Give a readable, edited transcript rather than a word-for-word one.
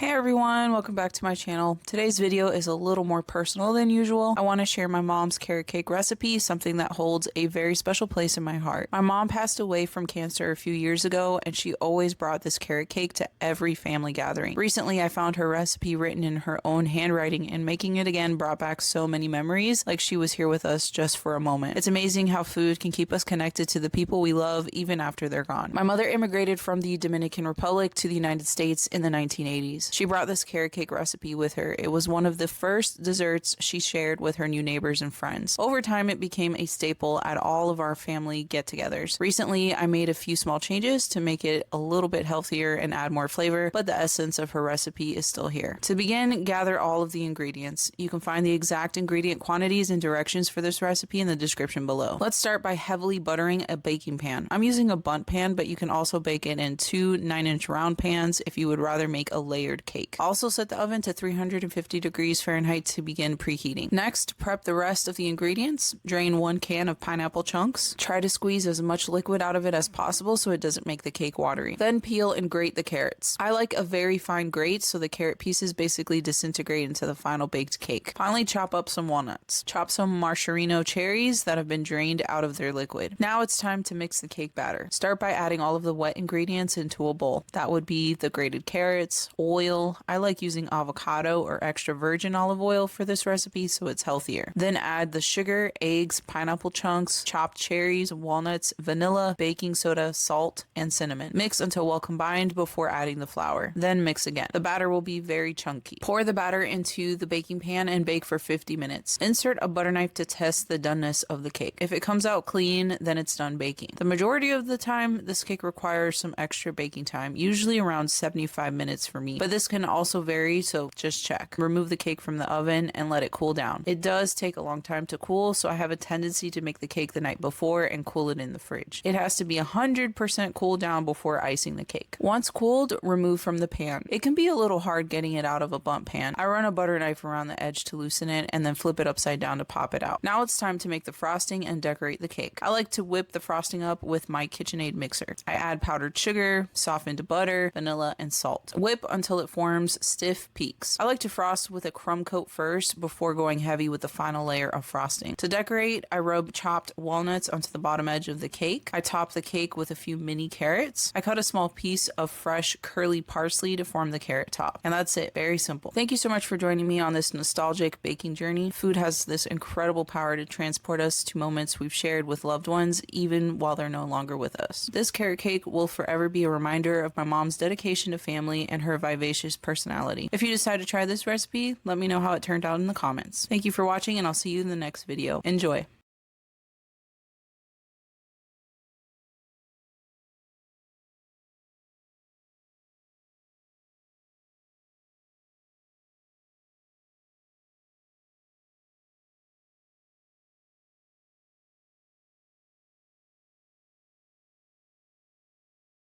Hey everyone, welcome back to my channel. Today's video is a little more personal than usual. I want to share my mom's carrot cake recipe, something that holds a very special place in my heart. My mom passed away from cancer a few years ago, and she always brought this carrot cake to every family gathering. Recently, I found her recipe written in her own handwriting, and making it again brought back so many memories, like she was here with us just for a moment. It's amazing how food can keep us connected to the people we love even after they're gone. My mother immigrated from the Dominican Republic to the United States in the 1980s. She brought this carrot cake recipe with her. It was one of the first desserts she shared with her new neighbors and friends. Over time, it became a staple at all of our family get-togethers. Recently, I made a few small changes to make it a little bit healthier and add more flavor, but the essence of her recipe is still here. To begin, gather all of the ingredients. You can find the exact ingredient quantities and directions for this recipe in the description below. Let's start by heavily buttering a baking pan. I'm using a bundt pan, but you can also bake it in two 9-inch round pans if you would rather make a layered cake. Also set the oven to 350 degrees Fahrenheit to begin preheating. Next, prep the rest of the ingredients. Drain 1 can of pineapple chunks. Try to squeeze as much liquid out of it as possible so it doesn't make the cake watery. Then peel and grate the carrots. I like a very fine grate so the carrot pieces basically disintegrate into the final baked cake. Finally, chop up some walnuts. Chop some maraschino cherries that have been drained out of their liquid. Now it's time to mix the cake batter. Start by adding all of the wet ingredients into a bowl. That would be the grated carrots, oil. I like using avocado or extra virgin olive oil for this recipe so it's healthier. Then add the sugar, eggs, pineapple chunks, chopped cherries, walnuts, vanilla, baking soda, salt, and cinnamon. Mix until well combined before adding the flour. Then mix again. The batter will be very chunky. Pour the batter into the baking pan and bake for 50 minutes. Insert a butter knife to test the doneness of the cake. If it comes out clean, then it's done baking. The majority of the time, this cake requires some extra baking time, usually around 75 minutes for me, but this can also vary, so just check. Remove the cake from the oven and let it cool down. It does take a long time to cool, so I have a tendency to make the cake the night before and cool it in the fridge. It has to be 100% cool down before icing the cake. Once cooled, remove from the pan. It can be a little hard getting it out of a bundt pan. I run a butter knife around the edge to loosen it and then flip it upside down to pop it out. Now it's time to make the frosting and decorate the cake. I like to whip the frosting up with my KitchenAid mixer. I add powdered sugar, softened butter, vanilla, and salt. Whip until it forms stiff peaks. I like to frost with a crumb coat first before going heavy with the final layer of frosting. To decorate, I rub chopped walnuts onto the bottom edge of the cake. I top the cake with a few mini carrots. I cut a small piece of fresh curly parsley to form the carrot top. And that's it. Very simple. Thank you so much for joining me on this nostalgic baking journey. Food has this incredible power to transport us to moments we've shared with loved ones, even while they're no longer with us. This carrot cake will forever be a reminder of my mom's dedication to family and her vivacious personality. If you decide to try this recipe, let me know how it turned out in the comments. Thank you for watching, and I'll see you in the next video. Enjoy!